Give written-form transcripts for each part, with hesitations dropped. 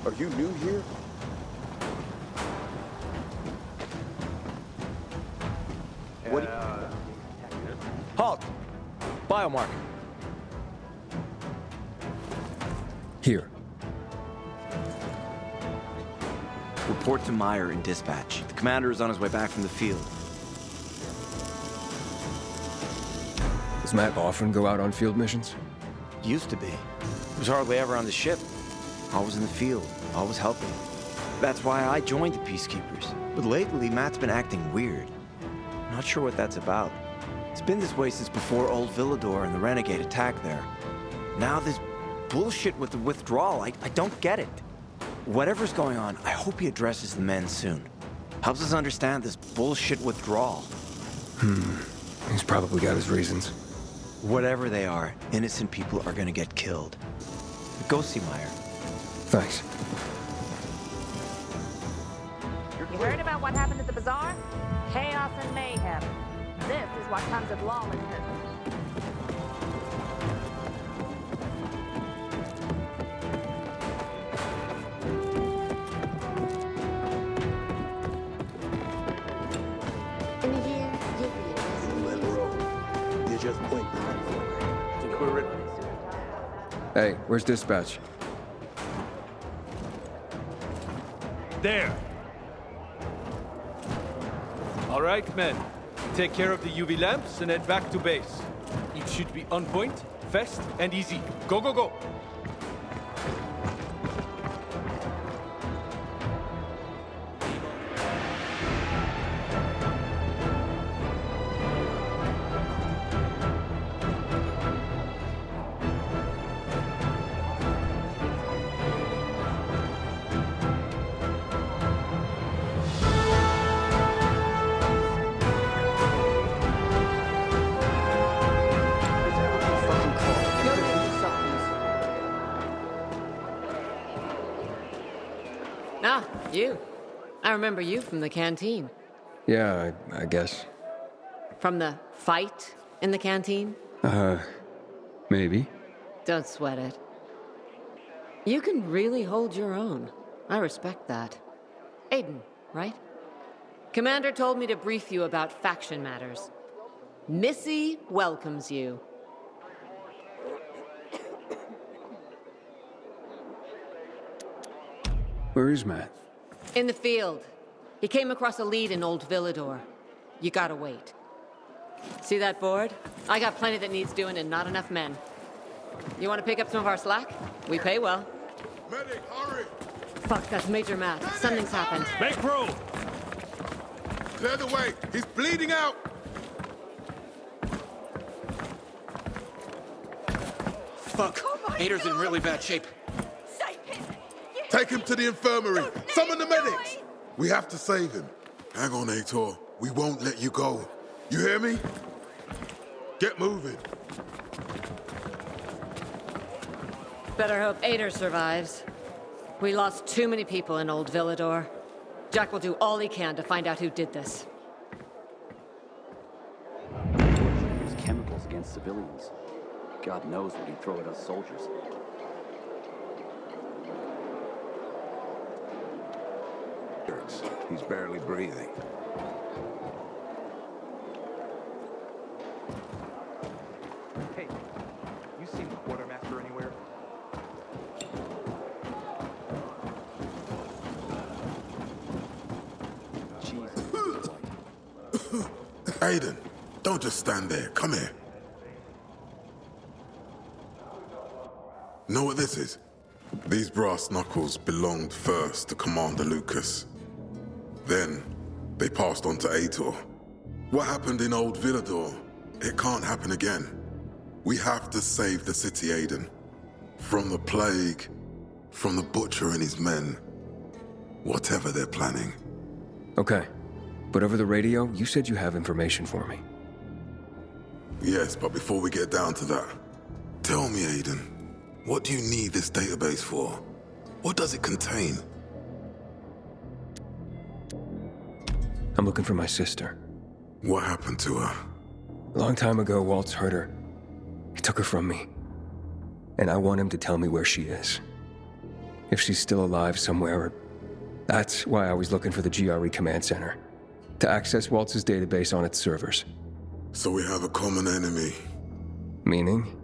Are you new here? What? Halt! Biomarker. Here. Report to Meyer in dispatch. The commander is on his way back from the field. Does Matt often go out on field missions? Used to be. He was hardly ever on the ship. Always in the field, always helping. That's why I joined the Peacekeepers. But lately, Matt's been acting weird. Not sure what that's about. It's been this way since before old Villador and the Renegade attack there. Now this bullshit with the withdrawal, I don't get it. Whatever's going on, I hope he addresses the men soon. Helps us understand this bullshit withdrawal. He's probably got his reasons. Whatever they are, innocent people are gonna get killed. Go see Meyer. Thanks. You heard about what happened at the bazaar? Chaos and mayhem. This is what comes with lawlessness. In a year, you'll be a You just point. Think we're ready. Hey, where's dispatch? There! All right, men. Take care of the UV lamps and head back to base. It should be on point, fast, and easy. Go, go, go! Ah, you. I remember you from the canteen. Yeah, I guess. From the fight in the canteen? Maybe. Don't sweat it. You can really hold your own. I respect that. Aiden, right? Commander told me to brief you about faction matters. Missy welcomes you. Where is Matt? In the field. He came across a lead in Old Villador. You gotta wait. See that board? I got plenty that needs doing and not enough men. You wanna pick up some of our slack? We pay well. Medic, hurry! Fuck, that's Major Matt. Something's happened. Make room! Clear the way! He's bleeding out! Fuck. Ader's in really bad shape. Take him to the infirmary! Summon the medics! We have to save him. Hang on, Aitor. We won't let you go. You hear me? Get moving. Better hope Ader survives. We lost too many people in Old Villador. Jack will do all he can to find out who did this. Use chemicals against civilians. God knows what he'd throw at us soldiers. He's barely breathing. Hey, you seen the quartermaster anywhere? Aiden, don't just stand there. Come here. Know what this is? These brass knuckles belonged first to Commander Lucas. Then, they passed on to Aitor. What happened in Old Villador, it can't happen again. We have to save the city, Aiden. From the plague, from the butcher and his men. Whatever they're planning. Okay. But over the radio, you said you have information for me. Yes, but before we get down to that, tell me, Aiden, what do you need this database for? What does it contain? I'm looking for my sister. What happened to her? A long time ago, Waltz hurt her. He took her from me. And I want him to tell me where she is. if she's still alive somewhere. That's why I was looking for the GRE command center, to access Waltz's database on its servers. So we have a common enemy. Meaning?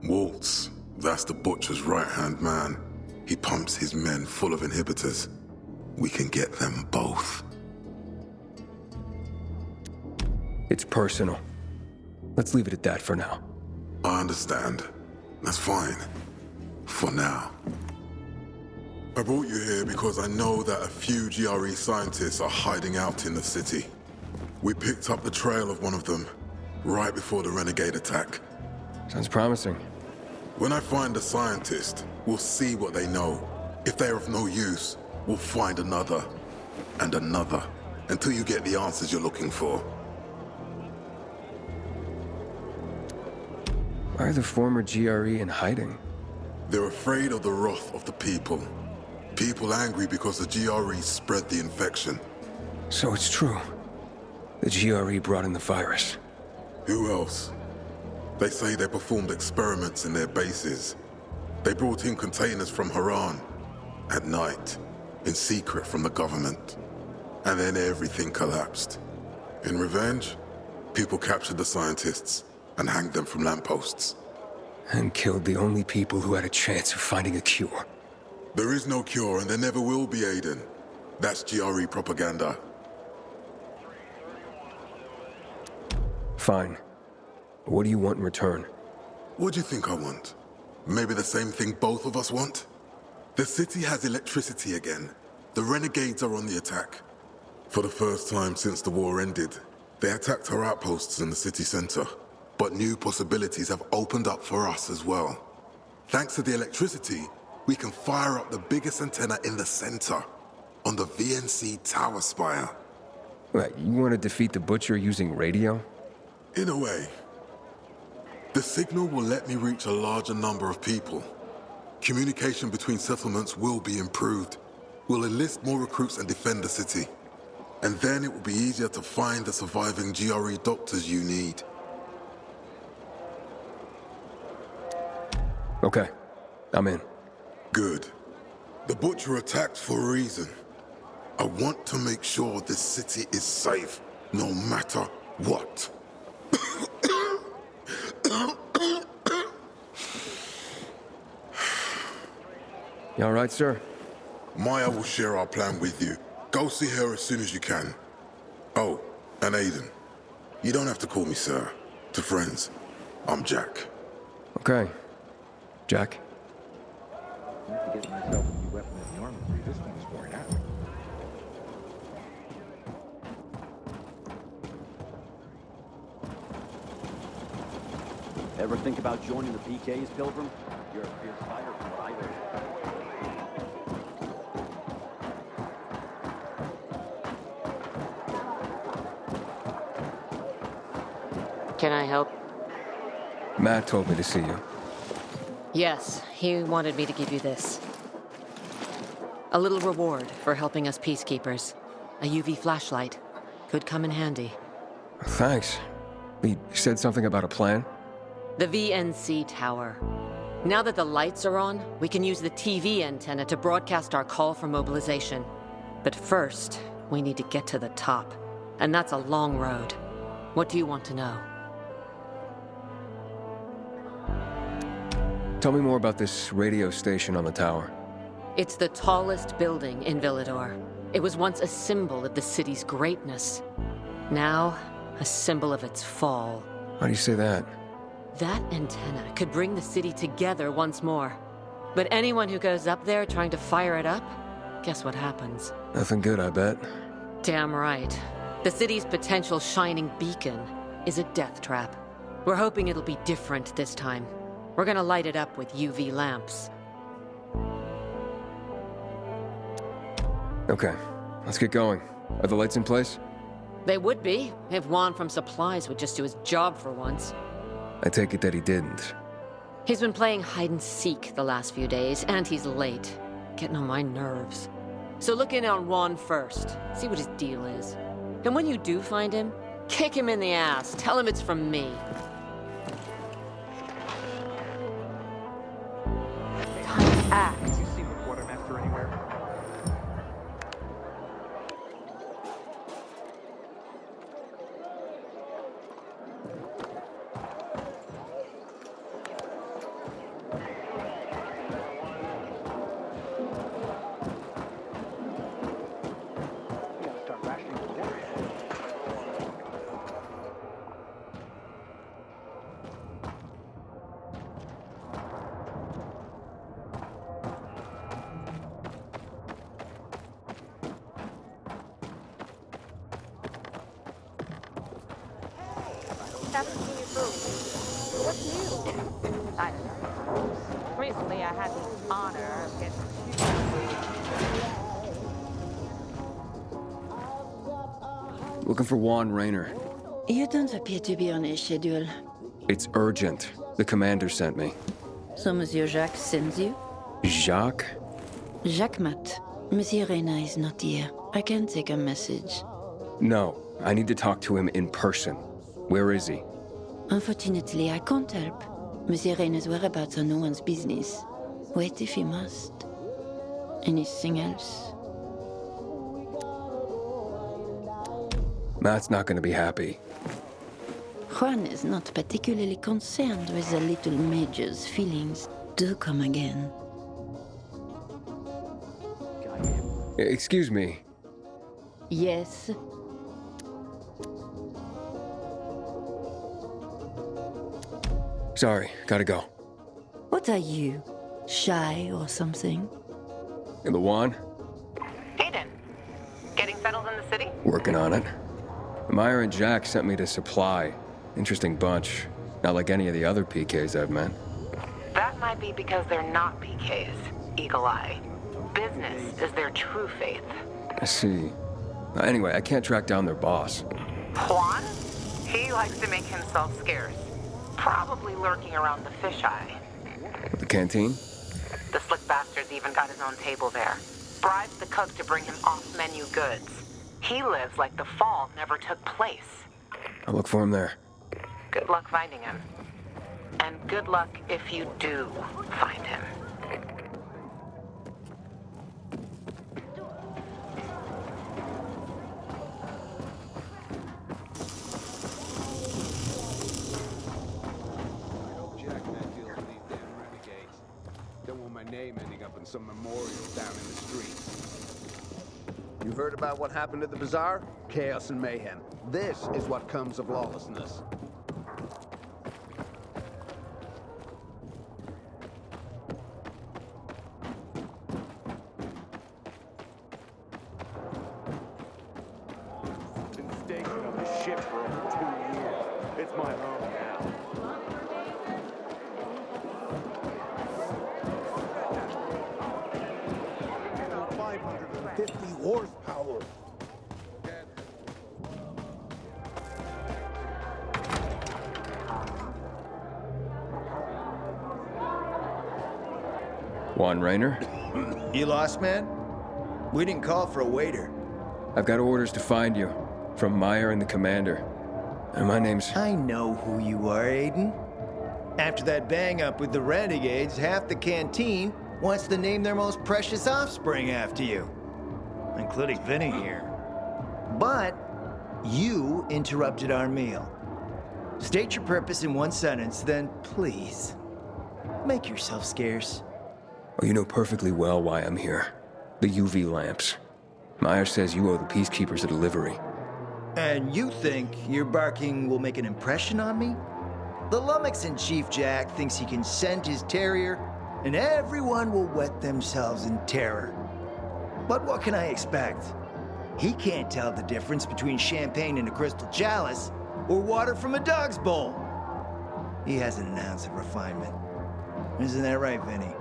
Waltz. That's the Butcher's right-hand man. He pumps his men full of inhibitors. We can get them both. It's personal. Let's leave it at that for now. I understand. That's fine. For now. I brought you here because I know that a few GRE scientists are hiding out in the city. We picked up the trail of one of them right before the Renegade attack. Sounds promising. When I find a scientist, we'll see what they know. If they're of no use, we'll find another and another until you get the answers you're looking for. Why are the former GRE in hiding? They're afraid of the wrath of the people. People angry because the GRE spread the infection. So it's true. The GRE brought in the virus. Who else? They say they performed experiments in their bases. They brought in containers from Harran at night, in secret from the government. And then everything collapsed. In revenge, people captured the scientists and hanged them from lampposts. And killed the only people who had a chance of finding a cure. There is no cure, and there never will be, Aiden. That's GRE propaganda. Fine. What do you want in return? What do you think I want? Maybe the same thing both of us want? The city has electricity again. The Renegades are on the attack. For the first time since the war ended, they attacked our outposts in the city center. But new possibilities have opened up for us as well. Thanks to the electricity, we can fire up the biggest antenna in the center, on the VNC tower spire. What, you want to defeat the Butcher using radio? In a way. The signal will let me reach a larger number of people. Communication between settlements will be improved. We'll enlist more recruits and defend the city. And then it will be easier to find the surviving GRE doctors you need. Okay, I'm in. Good. The Butcher attacked for a reason. I want to make sure this city is safe, no matter what. You all right, sir? Maya will share our plan with you. Go see her as soon as you can. Oh, and Aiden. You don't have to call me sir. To friends, I'm Jack. Okay. Jack? I have to get myself a new weapon in the armory. This one's worn out. Ever think about joining the PKs, Pilgrim? You're a fierce fighter from what I heard. Can I help? Matt told me to see you. Yes, he wanted me to give you this. A little reward for helping us peacekeepers. A UV flashlight. Could come in handy. Thanks. He said something about a plan? The VNC tower. Now that the lights are on, we can use the TV antenna to broadcast our call for mobilization. But first, we need to get to the top. And that's a long road. What do you want to know? Tell me more about this radio station on the tower. It's the tallest building in Villador. It was once a symbol of the city's greatness. Now, a symbol of its fall. Why do you say that? That antenna could bring the city together once more. But anyone who goes up there trying to fire it up, guess what happens? Nothing good, I bet. Damn right. The city's potential shining beacon is a death trap. We're hoping it'll be different this time. We're gonna light it up with UV lamps. Okay, let's get going. Are the lights in place? They would be, if Juan from Supplies would just do his job for once. I take it that he didn't. He's been playing hide-and-seek the last few days, and he's late. Getting on my nerves. So look in on Juan first, see what his deal is. And when you do find him, kick him in the ass. Tell him it's from me. Time to act. You seen the quartermaster Haven't seen you for a week. What's new? I don't know. Recently, I had the honor of getting Looking for Juan Rayner. You don't appear to be on his schedule. It's urgent. The commander sent me. So Monsieur Jacques sends you? Jacques? Jacques Mat. Monsieur Reyna is not here. I can take a message. No, I need to talk to him in person. Where is he? Unfortunately, I can't help. Monsieur Reyna's whereabouts are no one's business. Wait if you must. Anything else? Matt's not gonna be happy. Juan is not particularly concerned with the little major's feelings. Do come again. Excuse me. Yes? Sorry, gotta go. What are you? Shy or something? In the Juan? Aiden, getting settled in the city? Working on it. Meyer and Jack sent me to supply. Interesting bunch. Not like any of the other PKs I've met. That might be because they're not PKs, Eagle Eye. Business is their true faith. I see. Anyway, I can't track down their boss. Juan? He likes to make himself scarce. Probably lurking around the fisheye. The canteen? The slick bastard's even got his own table there. Bribes the cook to bring him off-menu goods. He lives like the fall never took place. I'll look for him there. Good luck finding him. And good luck if you do find him. Name ending up in some memorial down in the streets. You heard about what happened at the bazaar? Chaos and mayhem. This is what comes of lawlessness. Been stationed on the ship for over 2 years. It's my home now. 50 horsepower. Juan Rayner? You lost, man? We didn't call for a waiter. I've got orders to find you. From Meyer and the commander. And my name's... I know who you are, Aiden. After that bang-up with the Renegades, half the canteen wants to name their most precious offspring after you. Including Vinny here. But you interrupted our meal. State your purpose in one sentence, then please, make yourself scarce. Oh, you know perfectly well why I'm here. The UV lamps. Meyer says you owe the Peacekeepers a delivery. And you think your barking will make an impression on me? The lummox-in Chief Jack thinks he can scent his terrier, and everyone will wet themselves in terror. But what can I expect? He can't tell the difference between champagne in a crystal chalice or water from a dog's bowl. He hasn't an ounce of refinement. Isn't that right, Vinny?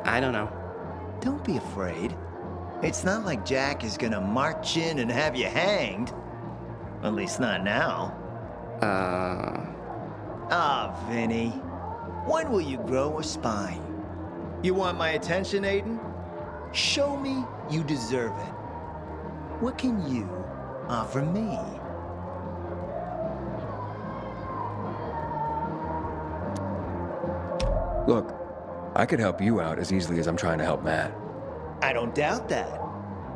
I don't know. Don't be afraid. It's not like Jack is gonna march in and have you hanged. At least not now. Vinny. When will you grow a spine? You want my attention, Aiden? Show me you deserve it. What can you offer me? Look, I could help you out as easily as I'm trying to help Matt. I don't doubt that.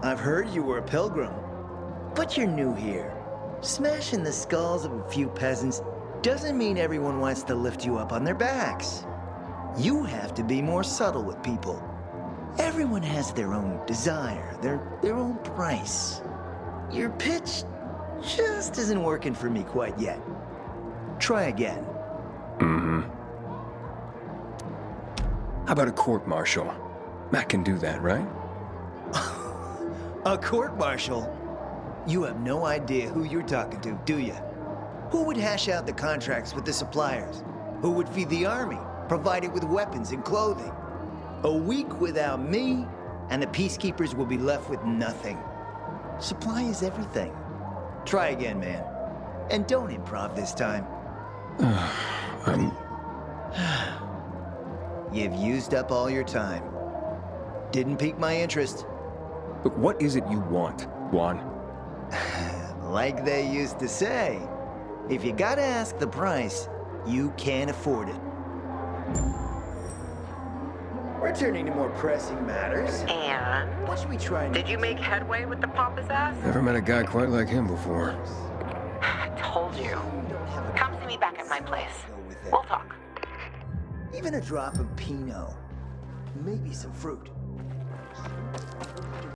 I've heard you were a pilgrim. But you're new here. Smashing the skulls of a few peasants doesn't mean everyone wants to lift you up on their backs. You have to be more subtle with people. Everyone has their own desire, their own price. Your pitch just isn't working for me quite yet. Try again. Mm-hmm. How about a court-martial? Matt can do that, right? A court-martial? You have no idea who you're talking to, do you? Who would hash out the contracts with the suppliers? Who would feed the army, provide it with weapons and clothing? A week without me, and the peacekeepers will be left with nothing. Supply is everything. Try again, man. And don't improv this time. You've used up all your time. Didn't pique my interest. But what is it you want, Juan? Like they used to say, if you gotta ask the price, you can't afford it. Returning to more pressing matters. And? What should we try next? Did you make headway with the pompous ass? Never met a guy quite like him before. I told you. Come see me back at my place. We'll talk. Even a drop of Pinot. Maybe some fruit.